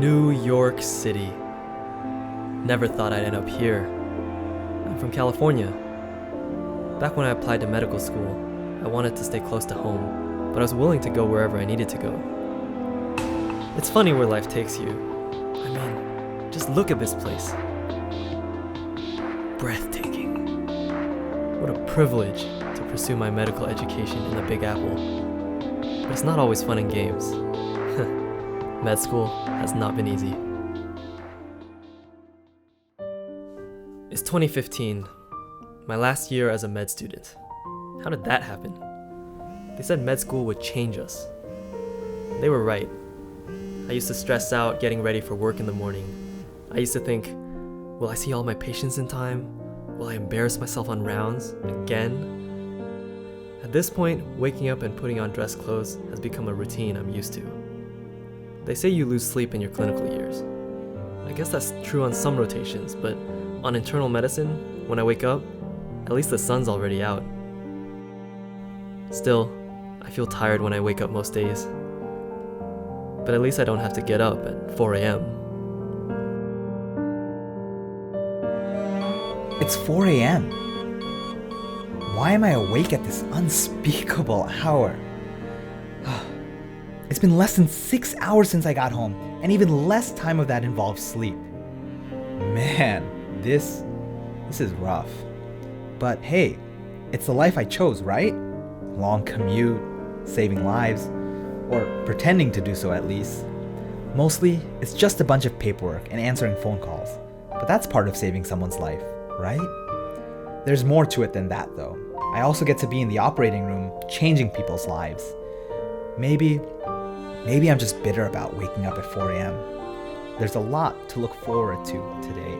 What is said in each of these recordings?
New York City. Never thought I'd end up here. I'm from California. Back when I applied to medical school, I wanted to stay close to home, but I was willing to go wherever I needed to go. It's funny where life takes you. I mean, just look at this place. Breathtaking. What a privilege to pursue my medical education in the Big Apple. But it's not always fun and games. Med school has not been easy. It's 2015, my last year as a med student. How did that happen? They said med school would change us. They were right. I used to stress out getting ready for work in the morning. I used to think, will I see all my patients in time? Will I embarrass myself on rounds again? At this point, waking up and putting on dress clothes has become a routine I'm used to. They say you lose sleep in your clinical years. I guess that's true on some rotations, but on internal medicine, when I wake up, at least the sun's already out. Still, I feel tired when I wake up most days. But at least I don't have to get up at 4 a.m. It's 4 a.m. Why am I awake at this unspeakable hour? It's been less than 6 hours since I got home, and even less time of that involves sleep. Man, this is rough. But hey, it's the life I chose, right? Long commute, saving lives, or pretending to do so at least. Mostly, it's just a bunch of paperwork and answering phone calls. But that's part of saving someone's life, right? There's more to it than that though. I also get to be in the operating room, changing people's lives. Maybe I'm just bitter about waking up at 4 a.m. There's a lot to look forward to today.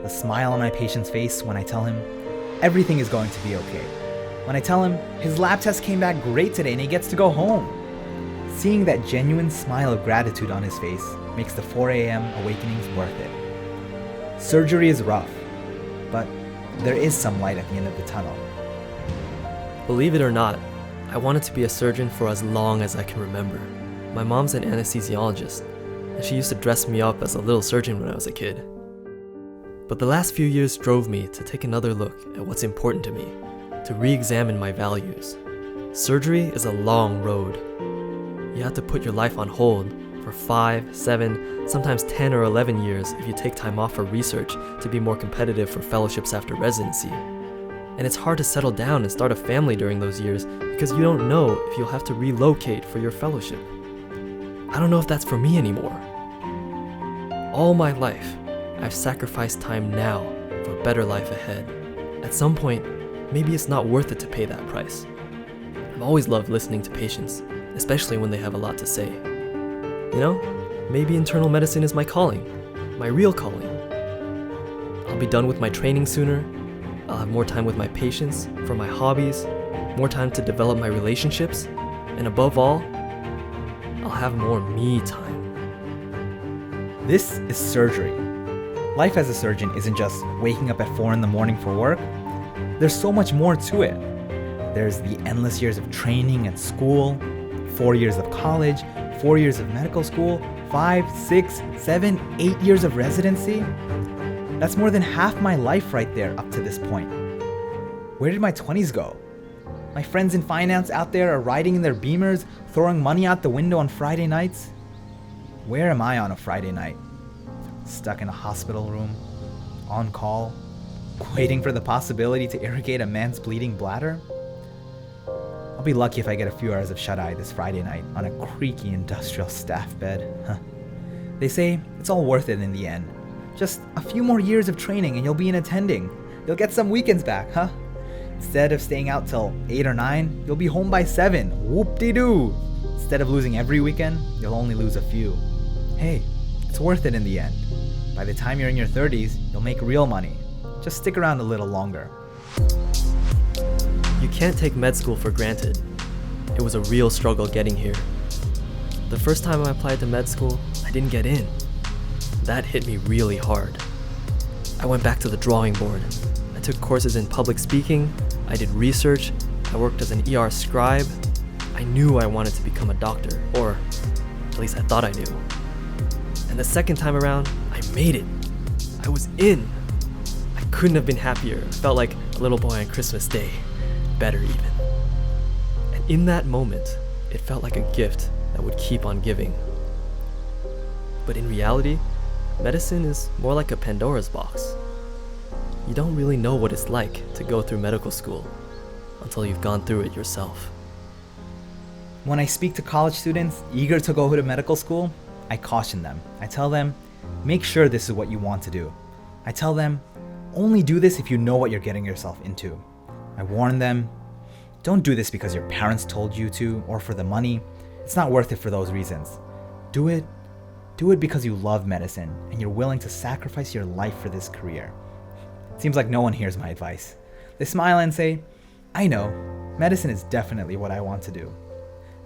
The smile on my patient's face when I tell him everything is going to be okay. When I tell him his lab test came back great today and he gets to go home. Seeing that genuine smile of gratitude on his face makes the 4 a.m. awakenings worth it. Surgery is rough, but there is some light at the end of the tunnel. Believe it or not, I wanted to be a surgeon for as long as I can remember. My mom's an anesthesiologist, and she used to dress me up as a little surgeon when I was a kid. But the last few years drove me to take another look at what's important to me, to re-examine my values. Surgery is a long road. You have to put your life on hold for 5, 7, sometimes 10 or 11 years if you take time off for research to be more competitive for fellowships after residency. And it's hard to settle down and start a family during those years because you don't know if you'll have to relocate for your fellowship. I don't know if that's for me anymore. All my life, I've sacrificed time now for a better life ahead. At some point, maybe it's not worth it to pay that price. I've always loved listening to patients, especially when they have a lot to say. You know, maybe internal medicine is my calling, my real calling. I'll be done with my training sooner. I'll have more time with my patients, for my hobbies, more time to develop my relationships, and above all, I'll have more me time. This is surgery. Life as a surgeon isn't just waking up at 4 in the morning for work. There's so much more to it. There's the endless years of training and school, 4 years of college, 4 years of medical school, 5, 6, 7, 8 years of residency. That's more than half my life right there up to this point. Where did my 20s go? My friends in finance out there are riding in their Beamers, throwing money out the window on Friday nights. Where am I on a Friday night? Stuck in a hospital room, on call, waiting for the possibility to irrigate a man's bleeding bladder? I'll be lucky if I get a few hours of shut-eye this Friday night on a creaky industrial staff bed. They say it's all worth it in the end. Just a few more years of training and you'll be in attending. You'll get some weekends back, huh? Instead of staying out till 8 or 9, you'll be home by 7. Whoop-de-doo! Instead of losing every weekend, you'll only lose a few. Hey, it's worth it in the end. By the time you're in your 30s, you'll make real money. Just stick around a little longer. You can't take med school for granted. It was a real struggle getting here. The first time I applied to med school, I didn't get in. That hit me really hard. I went back to the drawing board. I took courses in public speaking, I did research, I worked as an ER scribe. I knew I wanted to become a doctor, or at least I thought I knew. And And the second time around, I made it. I was in. I couldn't have been happier. I felt like a little boy on Christmas Day. Better even. And in that moment, it felt like a gift that would keep on giving. But in reality, medicine is more like a Pandora's box. You don't really know what it's like to go through medical school until you've gone through it yourself. When I speak to college students eager to go to medical school, I caution them. I tell them, make sure this is what you want to do. I tell them, only do this if you know what you're getting yourself into. I warn them, don't do this because your parents told you to or for the money. It's not worth it for those reasons. Do it because you love medicine and you're willing to sacrifice your life for this career. Seems like no one hears my advice. They smile and say, I know, medicine is definitely what I want to do.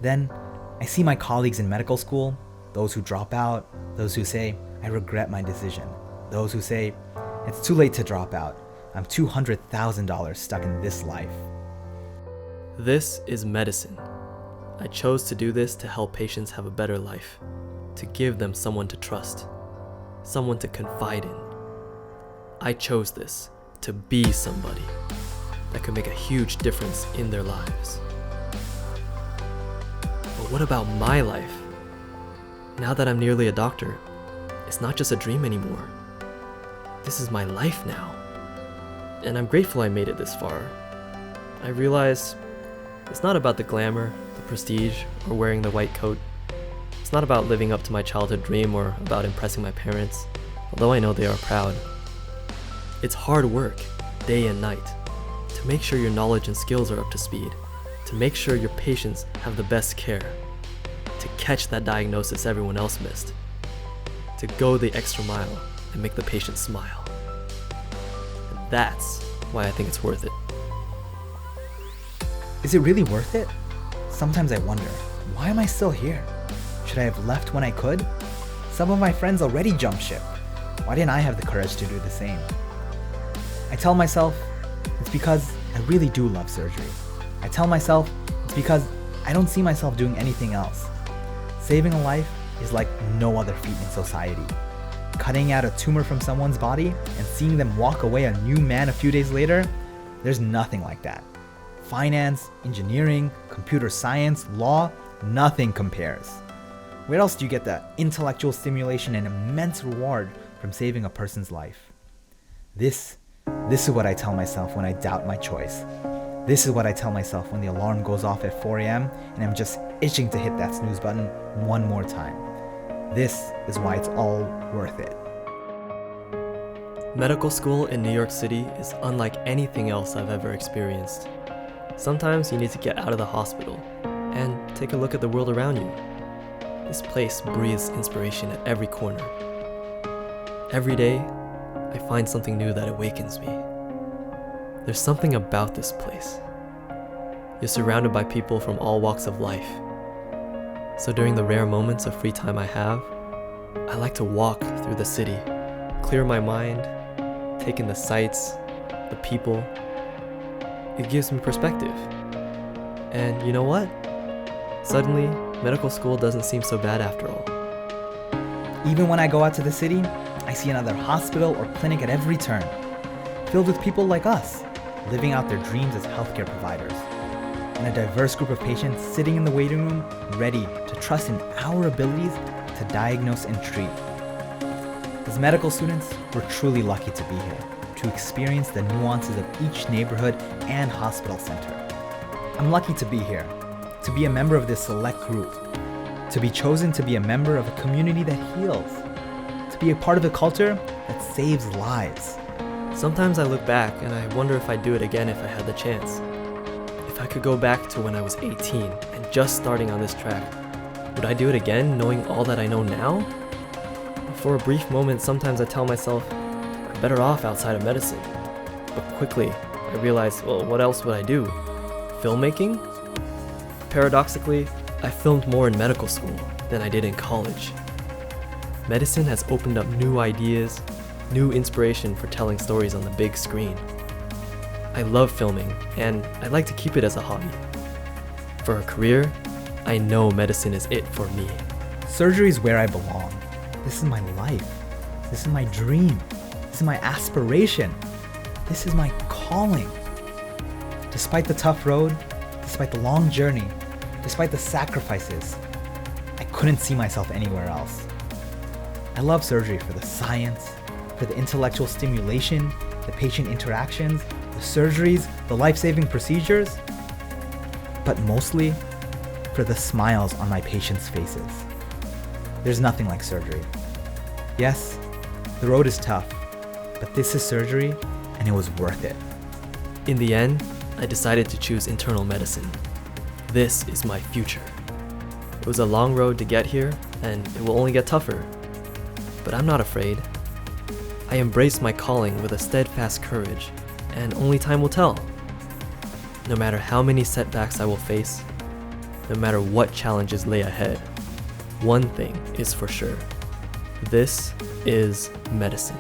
Then I see my colleagues in medical school, those who drop out, those who say, I regret my decision, those who say, it's too late to drop out, I'm $200,000 stuck in this life. This is medicine. I chose to do this to help patients have a better life, to give them someone to trust, someone to confide in. I chose this to be somebody that could make a huge difference in their lives. But what about my life? Now that I'm nearly a doctor, it's not just a dream anymore. This is my life now. And I'm grateful I made it this far. I realize it's not about the glamour, the prestige, or wearing the white coat. It's not about living up to my childhood dream or about impressing my parents, although I know they are proud. It's hard work, day and night, to make sure your knowledge and skills are up to speed, to make sure your patients have the best care, to catch that diagnosis everyone else missed, to go the extra mile and make the patient smile. And that's why I think it's worth it. Is it really worth it? Sometimes I wonder, why am I still here? Should I have left when I could? Some of my friends already jumped ship. Why didn't I have the courage to do the same? I tell myself, it's because I really do love surgery. I tell myself, it's because I don't see myself doing anything else. Saving a life is like no other feat in society. Cutting out a tumor from someone's body and seeing them walk away a new man a few days later, there's nothing like that. Finance, engineering, computer science, law, nothing compares. Where else do you get the intellectual stimulation and immense reward from saving a person's life? This is what I tell myself when I doubt my choice. This is what I tell myself when the alarm goes off at 4 a.m. and I'm just itching to hit that snooze button one more time. This is why it's all worth it. Medical school in New York City is unlike anything else I've ever experienced. Sometimes you need to get out of the hospital and take a look at the world around you. This place breathes inspiration at every corner. Every day, I find something new that awakens me. There's something about this place. You're surrounded by people from all walks of life. So during the rare moments of free time I have, I like to walk through the city, clear my mind, take in the sights, the people. It gives me perspective. And you know what? Suddenly, medical school doesn't seem so bad after all. Even when I go out to the city, I see another hospital or clinic at every turn, filled with people like us, living out their dreams as healthcare providers, and a diverse group of patients sitting in the waiting room, ready to trust in our abilities to diagnose and treat. As medical students, we're truly lucky to be here, to experience the nuances of each neighborhood and hospital center. I'm lucky to be here, to be a member of this select group, to be chosen to be a member of a community that heals, to be a part of a culture that saves lives. Sometimes I look back and I wonder if I'd do it again if I had the chance. If I could go back to when I was 18 and just starting on this track, would I do it again knowing all that I know now? For a brief moment, sometimes I tell myself, I'm better off outside of medicine. But quickly, I realize, well, what else would I do? Filmmaking? Paradoxically, I filmed more in medical school than I did in college. Medicine has opened up new ideas, new inspiration for telling stories on the big screen. I love filming, and I'd like to keep it as a hobby. For a career, I know medicine is it for me. Surgery is where I belong. This is my life. This is my dream. This is my aspiration. This is my calling. Despite the tough road, despite the long journey, despite the sacrifices, I couldn't see myself anywhere else. I love surgery for the science, for the intellectual stimulation, the patient interactions, the surgeries, the life-saving procedures, but mostly for the smiles on my patients' faces. There's nothing like surgery. Yes, the road is tough, but this is surgery and it was worth it. In the end, I decided to choose internal medicine. This is my future. It was a long road to get here, and it will only get tougher. But I'm not afraid. I embrace my calling with a steadfast courage, and only time will tell. No matter how many setbacks I will face, no matter what challenges lay ahead, one thing is for sure. This is medicine.